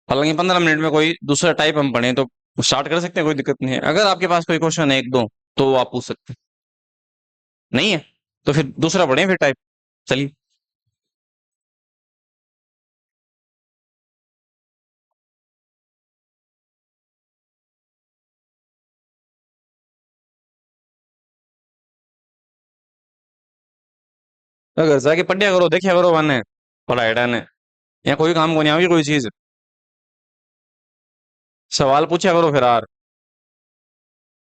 हालांकि 15 मिनट में कोई दूसरा टाइप हम पढ़ें तो स्टार्ट कर सकते हैं, कोई दिक्कत नहीं है। अगर आपके पास कोई क्वेश्चन है एक दो, तो वो आप पूछ सकते हैं। नहीं है तो फिर दूसरा पढ़ें, फिर टाइप। चलिए। अगर जाके पढ़िया करो, देखिया करो, माने पढ़ाई ने या कोई काम को नहीं आओगी कोई चीज। सवाल पूछा करो फिर यार।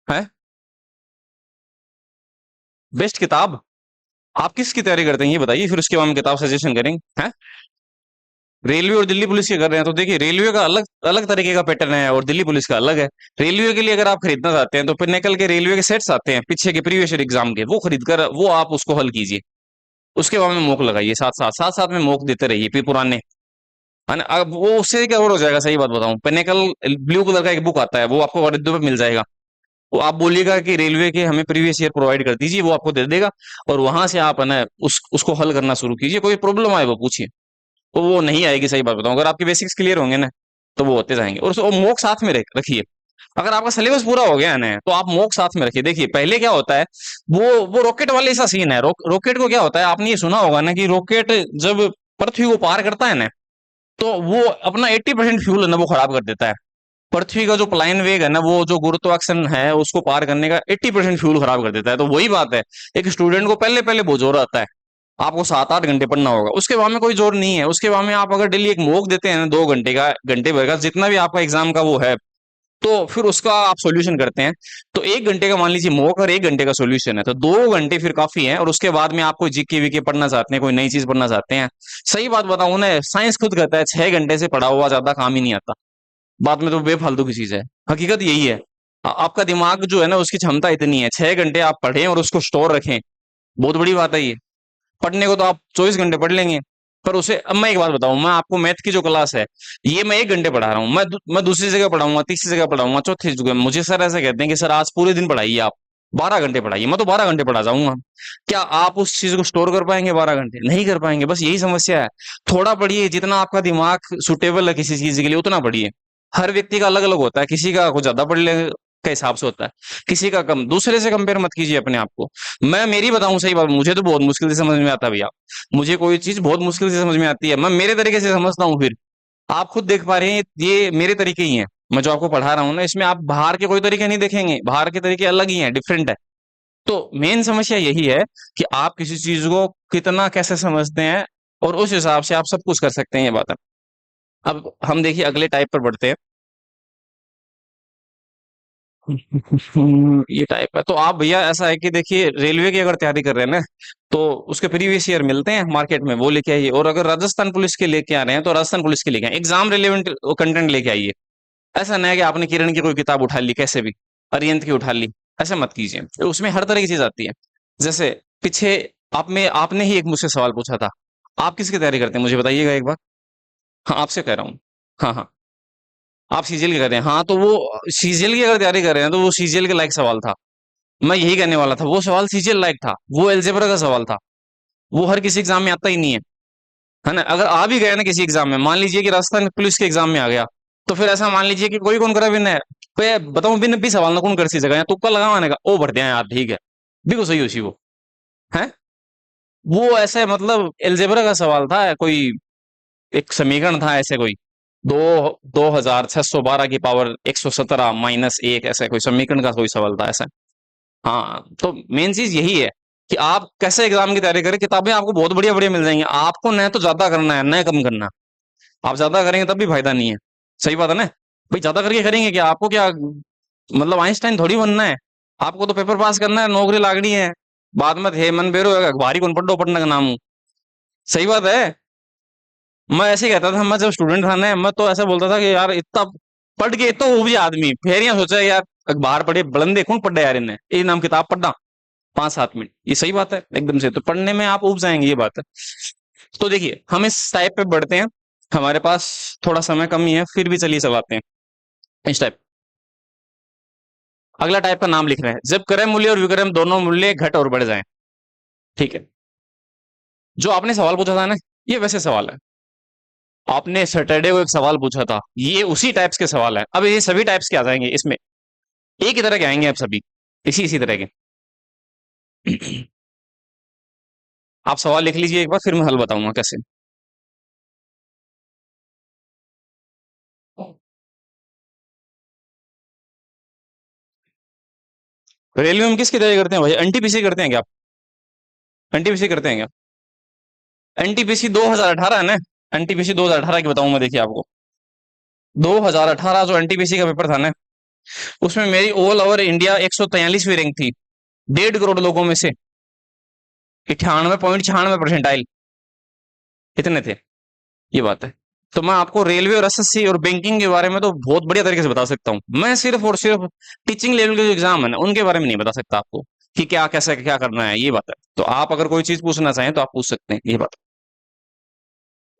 है। बेस्ट किताब। आप किसकी तैयारी करते हैं ये बताइए, फिर उसके बाद हम किताब सजेशन करेंगे। हैं। रेलवे और दिल्ली पुलिस की कर रहे हैं तो देखिए, रेलवे का अलग अलग तरीके का पैटर्न है और दिल्ली पुलिस का अलग है। रेलवे के लिए अगर आप खरीदना चाहते हैं तो पिनेकल के रेलवे के सेट्स आते हैं पीछे के प्रीवियस ईयर एग्जाम के, वो खरीद कर वो आप उसको हल कीजिए। उसके बाद में मॉक लगाइए, साथ साथ में मॉक देते रहिए फिर पुराने। है ना, अब वो उससे क्या और हो जाएगा, सही बात बताऊं, पिनेकल ब्लू कलर का एक बुक आता है, वो आपको वारिदो पे मिल जाएगा। वो आप बोलिएगा कि रेलवे के हमें प्रीवियस ईयर प्रोवाइड कर दीजिए, वो आपको दे देगा। और वहां से आप है ना उसको हल करना शुरू कीजिए, कोई प्रॉब्लम आए वो पूछिए। तो वो नहीं आएगी, सही बात बताऊं, अगर आपके बेसिक्स क्लियर होंगे ना तो वो होते जाएंगे। और मॉक साथ में रखिए। अगर आपका सिलेबस पूरा हो गया है ना तो आप मॉक साथ में रखिए। देखिए पहले क्या होता है, वो रॉकेट वाले ऐसा सीन है, रॉकेट को क्या होता है, आपने ये सुना होगा ना कि रॉकेट जब पृथ्वी को पार करता है ना तो वो अपना 80% फ्यूल है ना वो खराब कर देता है। पृथ्वी का जो प्लाइन वेग है ना, वो जो गुरुत्वाकर्षण है उसको पार करने का 80% फ्यूल खराब कर देता है। तो वही बात है, एक स्टूडेंट को पहले पहले बहुत जोर आता है। आपको 7-8 घंटे पढ़ना होगा, उसके बाद में कोई जोर नहीं है। उसके बाद में आप अगर डेली एक मॉक देते हैं ना 2 घंटे का, घंटे भर का, जितना भी आपका एग्जाम का वो है, तो फिर उसका आप सॉल्यूशन करते हैं। तो 1 घंटे का मान लीजिए मॉक और 1 घंटे का सॉल्यूशन है, तो 2 घंटे फिर काफी है। और उसके बाद में आप कोई जीके वीके पढ़ना चाहते हैं, कोई नई चीज पढ़ना चाहते हैं। सही बात बताऊं ना, साइंस खुद कहता है 6 घंटे से पढ़ा हुआ ज्यादा काम ही नहीं आता। बाद में तो बेफालतू की चीज है। हकीकत यही है। आपका दिमाग जो है ना उसकी क्षमता इतनी है, 6 घंटे आप पढ़ें और उसको स्टोर रखें, बहुत बड़ी बात है ये। पढ़ने को तो आप 24 घंटे पढ़ लेंगे, पर उसे, अब मैं एक बात बताऊं, मैं आपको मैथ की जो क्लास है, ये मैं 1 घंटे पढ़ा रहा हूँ, मैं दूसरी जगह पढ़ाऊंगा, तीसरी जगह पढ़ाऊंगा, चौथी जगह, मुझे सर ऐसे कहते हैं कि सर आज पूरे दिन पढ़ाइए आप, 12 घंटे पढ़ाइए। मैं तो 12 घंटे पढ़ा जाऊंगा। क्या आप उस चीज को स्टोर कर पाएंगे? 12 घंटे नहीं कर पाएंगे, बस यही समस्या है। थोड़ा पढ़िए, जितना आपका दिमाग सुटेबल है किसी चीज के लिए उतना पढ़िए। हर व्यक्ति का अलग अलग होता है, किसी का कुछ ज्यादा पढ़ ले के हिसाब से होता है, किसी का कम। दूसरे से कंपेयर मत कीजिए अपने आप को। मैं मेरी बताऊं सही बात, मुझे तो बहुत मुश्किल से समझ में आता है भैया। मुझे कोई चीज बहुत मुश्किल से समझ में आती है, मैं मेरे तरीके से समझता हूँ। फिर आप खुद देख पा रहे हैं, ये मेरे तरीके ही हैं। मैं जो आपको पढ़ा रहा हूँ ना, इसमें आप बाहर के कोई तरीके नहीं देखेंगे, बाहर के तरीके अलग ही हैं, डिफरेंट है। तो मेन समस्या यही है कि आप किसी चीज को कितना कैसे समझते हैं, और उस हिसाब से आप सब कुछ कर सकते हैं, ये बात है। अब हम देखिए अगले टाइप पर बढ़ते हैं। ये टाइप है, तो आप भैया ऐसा है कि देखिए रेलवे की अगर तैयारी कर रहे हैं ना, तो उसके प्रीवियस ईयर मिलते हैं मार्केट में, वो लेके आइए। और अगर राजस्थान पुलिस के लेके आ रहे हैं तो राजस्थान पुलिस के लेके आइए, एग्जाम रिलेवेंट कंटेंट लेके आइए। ऐसा नहीं है कि आपने किरण की कोई किताब उठा ली कैसे भी, अरिहंत की उठा ली, ऐसा मत कीजिए। तो उसमें हर तरह की चीज आती है। जैसे पीछे आपने ही एक मुझसे सवाल पूछा था, आप किसकी तैयारी करते हैं मुझे बताइएगा एक बार। हाँ आपसे कह रहा हूँ। हाँ हाँ। आप सीजीएल की कर रहे हैं, हाँ तो वो सीजीएल की अगर तैयारी कर रहे हैं तो वो सीजीएल के लायक सवाल था। मैं यही कहने वाला था, वो सवाल सीजीएल लायक था, वो एलजेब्रा का सवाल था। वो हर किसी एग्जाम में आता ही नहीं है ना। अगर आ भी गया ना किसी एग्जाम में, मान लीजिए कि राजस्थान पुलिस के एग्जाम में आ गया, तो फिर ऐसा मान लीजिए कि कोई कौन करा बिन है, पे बताऊं बिन भी सवाल ना कौन कर सी जगह तुक्का लगा माने का ओ भर दिया यार, ठीक है, बिल्कुल सही उसी वो है। वो ऐसे मतलब एलजेब्रा का सवाल था, कोई एक समीकरण था ऐसे कोई, दो 2612 की पावर 117 माइनस एक, ऐसा कोई समीकरण का कोई सवाल था ऐसा। हाँ तो मेन चीज यही है कि आप कैसे एग्जाम की तैयारी करें। किताबें आपको बहुत बढ़िया बढ़िया मिल जाएंगी, आपको न तो ज्यादा करना है न कम करना। आप ज्यादा करेंगे तब भी फायदा नहीं है। सही बात है ना। भाई ज्यादा करके करेंगे क्या, आपको क्या मतलब आइंस्टाइन थोड़ी बनना है। आपको तो पेपर पास करना है, नौकरी लागनी है। बाद में हे मन बेरो अखबारी कौन पढ़ो पढ़ने का नाम हूँ। सही बात है। मैं ऐसे ही कहता था, मैं जब स्टूडेंट था ना, मैं तो ऐसा बोलता था कि यार इतना पढ़ के तो वो भी आदमी फिर यहाँ सोचा यार अखबार पढ़े बलंदे कौन पढ़ा यार इन्हें, ये नाम किताब पढ़ना 5-7 मिनट, ये सही बात है एकदम से। तो पढ़ने में आप उब जाएंगे, ये बात है। तो देखिए हम इस टाइप पे बढ़ते हैं, हमारे पास थोड़ा समय कम ही है, फिर भी चलिए सब आते हैं इस टाइप। अगला टाइप का नाम लिख रहे हैं, जब क्रय मूल्य और विक्रय दोनों मूल्य घट और बढ़ जाएं। ठीक है। जो आपने सवाल पूछा था ना, ये वैसे सवाल है। आपने सैटरडे को एक सवाल पूछा था, ये उसी टाइप्स के सवाल है। अब ये सभी टाइप्स के आ जाएंगे इसमें, एक ही तरह के आएंगे अब सभी, इसी इसी तरह के। आप सवाल लिख लीजिए एक बार, फिर मैं हल बताऊंगा कैसे। रेलवे में किसकी तैयारी करते हैं भाई, एनटीपीसी करते हैं क्या आप? एनटीपीसी करते हैं क्या? एनटीपीसी 2018 है ना, एनटीपीसी 2018 की बताऊं मैं, देखिए आपको 2018 जो एनटीपीसी का पेपर था ना, उसमें मेरी ऑल ओवर इंडिया 143वीं रैंक थी, 1.5 करोड़ लोगों में से 98.96% इतने थे। ये बात है। तो मैं आपको रेलवे और एसएससी और बैंकिंग के बारे में तो बहुत बढ़िया तरीके से बता सकता हूँ। मैं सिर्फ और सिर्फ टीचिंग लेवल के जो एग्जाम है ना, उनके बारे में नहीं बता सकता आपको कि क्या कैसे क्या करना है, ये बात है। तो आप अगर कोई चीज पूछना चाहें तो आप पूछ सकते हैं, ये बात।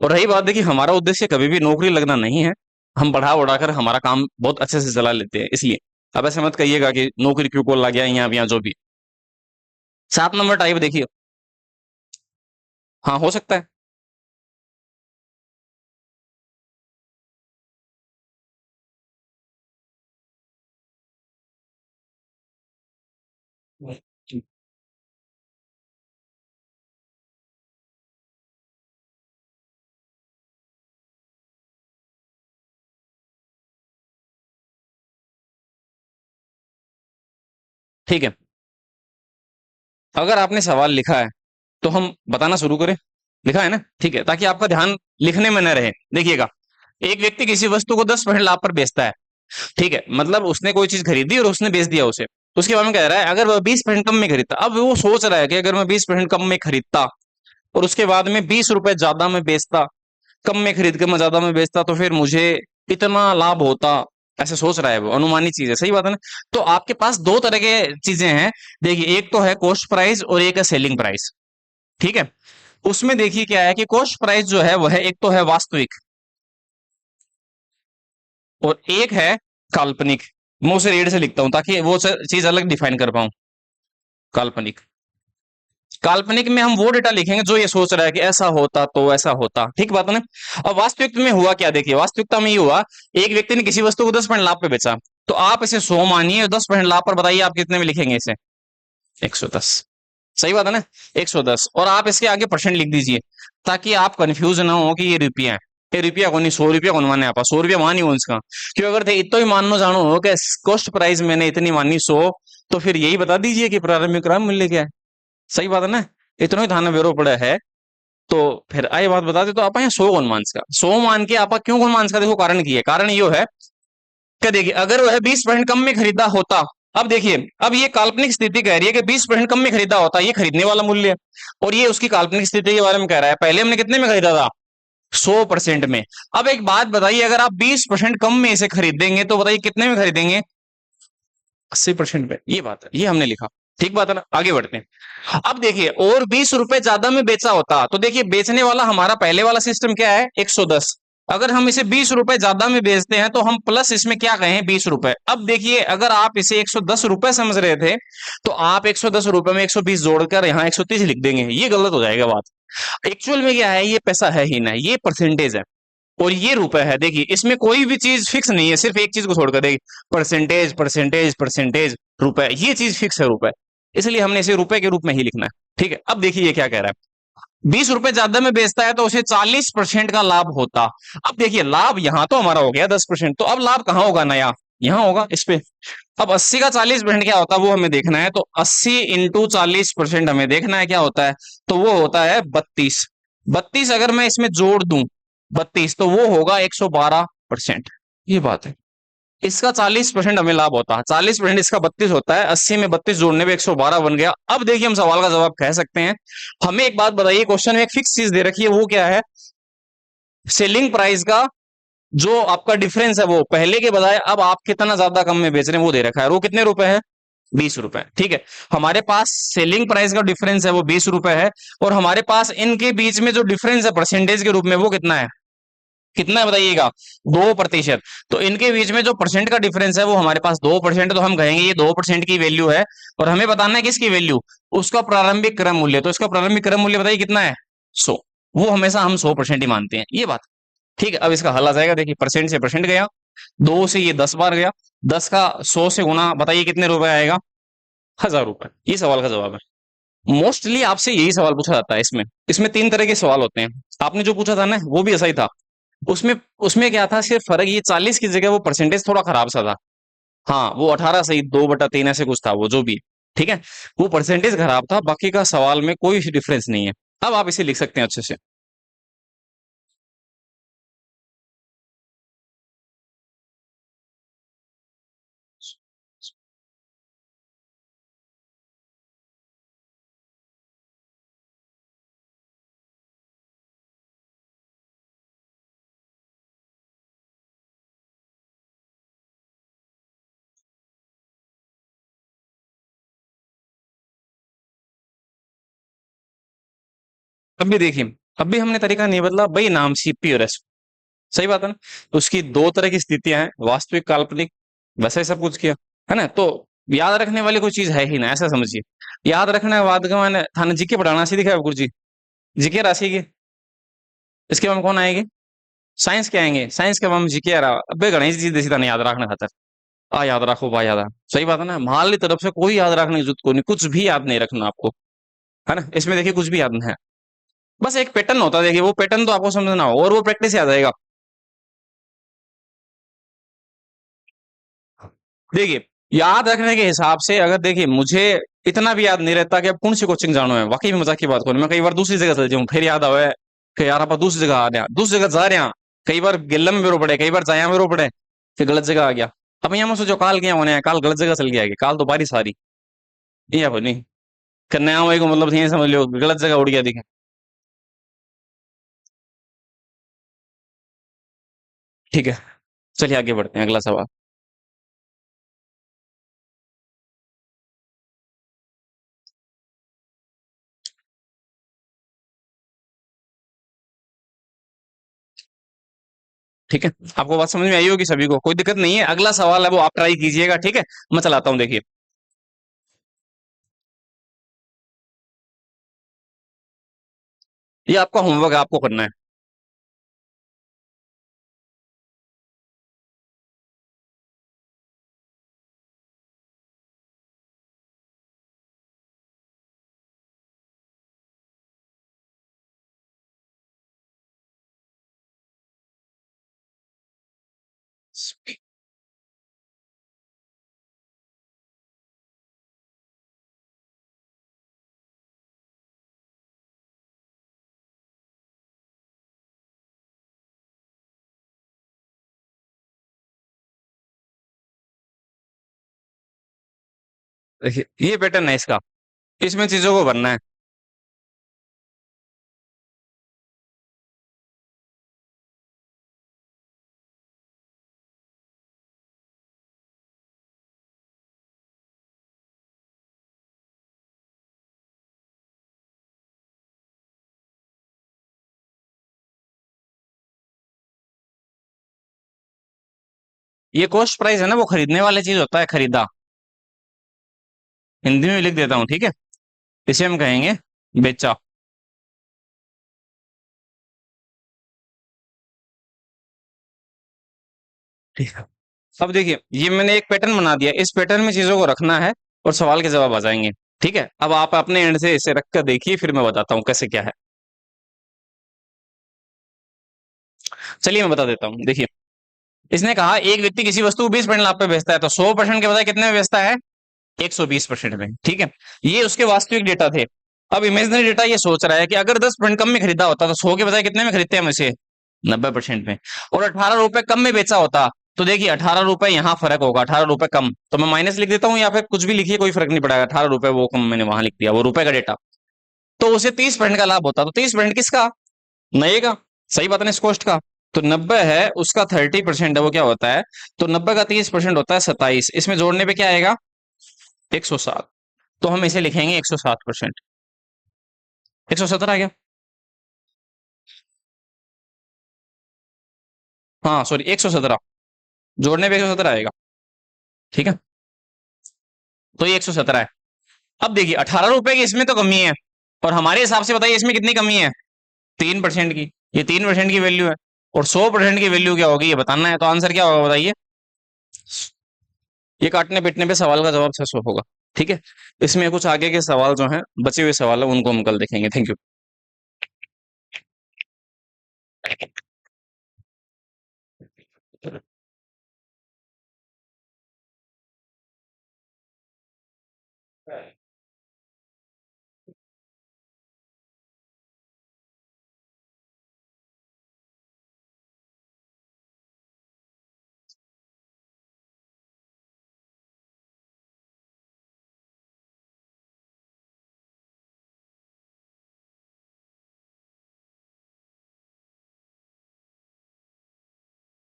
और रही बात, देखिए हमारा उद्देश्य कभी भी नौकरी लगना नहीं है। हम बढ़ा बढ़ाकर हमारा काम बहुत अच्छे से चला लेते हैं, इसलिए अब ऐसे मत कहिएगा कि नौकरी क्यों को लग गया यहाँ यहाँ जो भी। 7 नंबर टाइप देखिए। हाँ, हो सकता है। ठीक है, अगर आपने सवाल लिखा है तो हम बताना शुरू करें। लिखा है ना, ठीक है, ताकि आपका ध्यान लिखने में न रहे। देखिएगा, एक व्यक्ति किसी वस्तु को 10% लाभ पर बेचता है। ठीक है, मतलब उसने कोई चीज खरीदी और उसने बेच दिया उसे। उसके बारे में कह रहा है अगर वह 20% कम में खरीदता, अब वो सोच रहा है कि अगर मैं 20% कम में खरीदता और उसके बाद में 20 रुपए ज्यादा में बेचता, कम में खरीद के मैं ज्यादा में बेचता, तो फिर मुझे इतना लाभ होता। ऐसे सोच रहा है वो, अनुमानी चीज है, सही बात है ना। तो आपके पास दो तरह के चीजें हैं। देखिए, एक तो है कॉस्ट प्राइस और एक है सेलिंग प्राइस। ठीक है, उसमें देखिए क्या है कि कॉस्ट प्राइस जो है वह है, एक तो है वास्तविक और एक है काल्पनिक। मैं उसे रेड से लिखता हूं ताकि वो चीज अलग डिफाइन कर पाऊं। काल्पनिक, काल्पनिक में हम वो डेटा लिखेंगे जो ये सोच रहा है कि ऐसा होता तो ऐसा होता। ठीक बात है ना। और वास्तविक में हुआ क्या, देखिए वास्तविकता में ये हुआ, एक व्यक्ति ने किसी वस्तु को 10% लाभ पे बेचा, तो आप इसे 100 मानिए और 10% लाभ पर बताइए आप कितने में लिखेंगे इसे। 110। सही बात है ना, 110। और आप इसके आगे परसेंट लिख दीजिए ताकि आप कंफ्यूज ना हो कि ये रुपया है। ये रुपया को नहीं, 100 रुपया कौन माने आप, 100 रुपया मान ही हो इसका। क्यों, अगर थे इतो ही मानो जानो हो कि कॉस्ट प्राइस मैंने इतनी मानी 100, तो फिर यही बता दीजिए कि प्रारंभिक क्रम मूल्य क्या है। सही बात है ना, इतना ही थाना ब्यूरो पड़ा है। तो फिर आई बात बता दे, तो आप यहाँ 100 का 100 मान के आप क्यों गुणमांस का, देखो कारण की है, कारण ये है कि देखिए अगर वह 20% कम में खरीदा होता। अब देखिए, अब ये काल्पनिक स्थिति कह रही है कि 20% कम में खरीदा होता, ये खरीदने वाला मूल्य है। और ये उसकी काल्पनिक स्थिति के बारे में कह रहा है, पहले हमने कितने में खरीदा था, 100% में। अब एक बात बताइए, अगर आप 20% कम में इसे खरीदेंगे तो बताइए कितने में खरीदेंगे, 80% में। ये बात है, ये हमने लिखा। ठीक बात है ना, आगे बढ़ते हैं। अब देखिए, और 20 रुपए ज्यादा में बेचा होता, तो देखिए बेचने वाला हमारा पहले वाला सिस्टम क्या है, 110। अगर हम इसे 20 रुपए ज्यादा में बेचते हैं तो हम प्लस इसमें क्या कहें, 20 रुपए। अब देखिए, अगर आप इसे 110 रुपए समझ रहे थे तो आप 110 रुपए में 120 जोड़कर यहाँ 130 लिख देंगे, ये गलत हो जाएगा बात। एक्चुअल में क्या है, ये पैसा है ही ना, ये परसेंटेज है और ये रुपए है। देखिए, इसमें कोई भी चीज फिक्स नहीं है, सिर्फ एक चीज को छोड़कर देखिए, परसेंटेज परसेंटेज परसेंटेज रुपए, ये चीज फिक्स है रुपए, इसलिए हमने इसे रुपए के रूप में ही लिखना है। ठीक है, अब देखिए ये क्या कह रहा है, 20 रुपए ज्यादा में बेचता है तो उसे 40% का लाभ होता। अब देखिए, लाभ यहां तो हमारा हो गया 10%, तो अब लाभ कहां होगा नया, यहां होगा इस पे। अब 80 का 40% क्या होता है वो हमें देखना है, तो 80 इंटू 40% हमें देखना है क्या होता है, तो वो होता है 32। 32 अगर मैं इसमें जोड़ दूं 32, तो वो होगा 112%। ये बात है, इसका 40% हमें लाभ होता है, 40% इसका 32 होता है, 80 में 32 जोड़ने पे 112 बन गया। अब देखिए, हम सवाल का जवाब कह सकते हैं। हमें एक बात बताइए, क्वेश्चन में एक फिक्स चीज दे रखी है, वो क्या है, सेलिंग प्राइस का जो आपका डिफरेंस है, वो पहले के बजाय अब आप कितना ज्यादा कम में बेच रहे हैं वो दे रखा है, वो कितने रुपए है, 20 रुपए। ठीक है, हमारे पास सेलिंग प्राइस का डिफरेंस है वो 20 रुपए है, और हमारे पास इनके बीच में जो डिफरेंस है परसेंटेज के रूप में वो कितना है, कितना है बताइएगा, 2%। तो इनके बीच में जो परसेंट का डिफरेंस है वो हमारे पास 2%, तो हम कहेंगे ये 2% की वैल्यू है। और हमें बताना है किसकी वैल्यू, उसका प्रारंभिक क्रम मूल्य। तो इसका प्रारंभिक क्रम मूल्य बताइए कितना है, 100। वो हमेशा हम 100% ही मानते हैं, ये बात। ठीक है, अब इसका हल आ जाएगा। देखिए, परसेंट से परसेंट गया, 2 से ये 10 बार गया, 10 का 100 से गुना, बताइए कितने रुपए आएगा, 1000 रुपए। ये सवाल का जवाब है। मोस्टली आपसे यही सवाल पूछा जाता है इसमें। इसमें 3 तरह के सवाल होते हैं, आपने जो पूछा था ना वो भी ऐसा ही था। उसमें उसमें क्या था, सिर्फ फर्क ये 40 की जगह वो परसेंटेज थोड़ा खराब सा था। हाँ, वो 18 सही 2/3 ऐसे कुछ था, वो जो भी। ठीक है, वो परसेंटेज खराब था, बाकी का सवाल में कोई डिफरेंस नहीं है। अब आप इसे लिख सकते हैं अच्छे से। अब भी देखिए, अब भी हमने तरीका नहीं बदला भाई, नाम सीपी और एस। सही बात है ना। तो उसकी दो तरह की स्थितियां हैं, वास्तविक काल्पनिक, वैसे ही सब कुछ किया, है ना। तो याद रखने वाली कोई चीज है ही ना, ऐसा समझिए। याद रखने के बाद का मैंने थाने जीके पढ़ाना सीधी है गुरु जी। जीके राशि की, इसके बाद कौन आएंगे? साइंस के आएंगे, साइंस के बाद हम जीके आ रहा अबे गणेश जी देसी था नहीं याद रखना खातर। आ याद रखो बा याद सही बात है ना, माल तरफ से कोई याद रखने की जरूरत को नहीं, कुछ भी याद नहीं रखना आपको, है ना। इसमें देखिए कुछ भी याद नहीं है, बस एक पैटर्न होता है, देखिए वो पैटर्न तो आपको समझना हो और वो प्रैक्टिस याद आएगा। देखिए, याद रखने के हिसाब से अगर देखिए मुझे इतना भी याद नहीं रहता कि अब कौन सी कोचिंग जाना है, वाकई में मजाक की बात करूं, मैं कई बार दूसरी जगह चल जाऊं फिर याद आवे कि यार आप दूसरी जगह आ रहे हैं, दूसरी जगह जा रहे हैं। कई बार गिल्लम में रो पड़े, कई बार जाया में रो पड़े, फिर गलत जगह आ गया। अब यहाँ में सोचो काल क्या होने हैं, काल गलत जगह चल गया है, काल तो बारिश आ रही ये नहीं करने आवे को मतलब ये समझ लो गलत जगह उड़ गया दिखे। ठीक है, चलिए आगे बढ़ते हैं, अगला सवाल। ठीक है, आपको बात समझ में आई होगी सभी को, कोई दिक्कत नहीं है। अगला सवाल है वो आप ट्राई कीजिएगा, ठीक है। मैं चलाता हूँ, देखिए। ये आपका होमवर्क है, आपको करना है। देखिए ये पैटर्न है इसका, इसमें चीजों को भरना है। ये कॉस्ट प्राइस है ना, वो खरीदने वाली चीज होता है, खरीदा। हिंदी में लिख देता हूँ, ठीक है। इसे हम कहेंगे बेचा। ठीक है। अब देखिए ये मैंने एक पैटर्न बना दिया, इस पैटर्न में चीजों को रखना है और सवाल के जवाब आ जाएंगे। ठीक है, अब आप अपने एंड से इसे रख कर देखिए, फिर मैं बताता हूँ कैसे क्या है। चलिए मैं बता देता हूँ, देखिए। इसने कहा एक व्यक्ति किसी वस्तु को 20% लाभ पे बेचता है, तो 100% के बजाय कितने में बेचता है? 120% में। ठीक है, ये उसके वास्तविक डेटा थे। अब इमेजिनरी डेटा ये सोच रहा है कि अगर 10% कम में खरीदा होता तो 100 के बजाय कितने में खरीदते हैं हम इसे? 90% में। और 18 रुपए कम में बेचा होता, तो देखिए 18 रुपए यहाँ फर्क होगा, 18 रुपए कम, तो मैं माइनस लिख देता हूँ या फिर कुछ भी लिखिए, कोई फर्क नहीं पड़ेगा। 18 रुपए वो कम मैंने वहां लिख दिया, वो रुपए का डेटा। तो उसे 30% का लाभ होता, तो 30% किसका? नए का। सही बात है ना, इस कॉस्ट का। तो 90 है, उसका 30% है, वो क्या होता है? तो 90 का 30% होता है 27, इसमें जोड़ने पे क्या आएगा? 107। तो हम इसे लिखेंगे 107%। 117 आ गया। हाँ सॉरी, 117, जोड़ने पे 117 आएगा। ठीक है, तो ये 117 है। अब देखिए 18 रुपए की इसमें तो कमी है, और हमारे हिसाब से बताइए इसमें कितनी कमी है? 3% की। ये 3% की वैल्यू है, और 100% की वैल्यू क्या होगी ये बताना है, तो आंसर क्या होगा बताइए? ये काटने पीटने पे सवाल का जवाब 600 होगा। ठीक है, इसमें कुछ आगे के सवाल जो हैं, बचे हुए सवाल है, उनको हम कल देखेंगे। Thank you.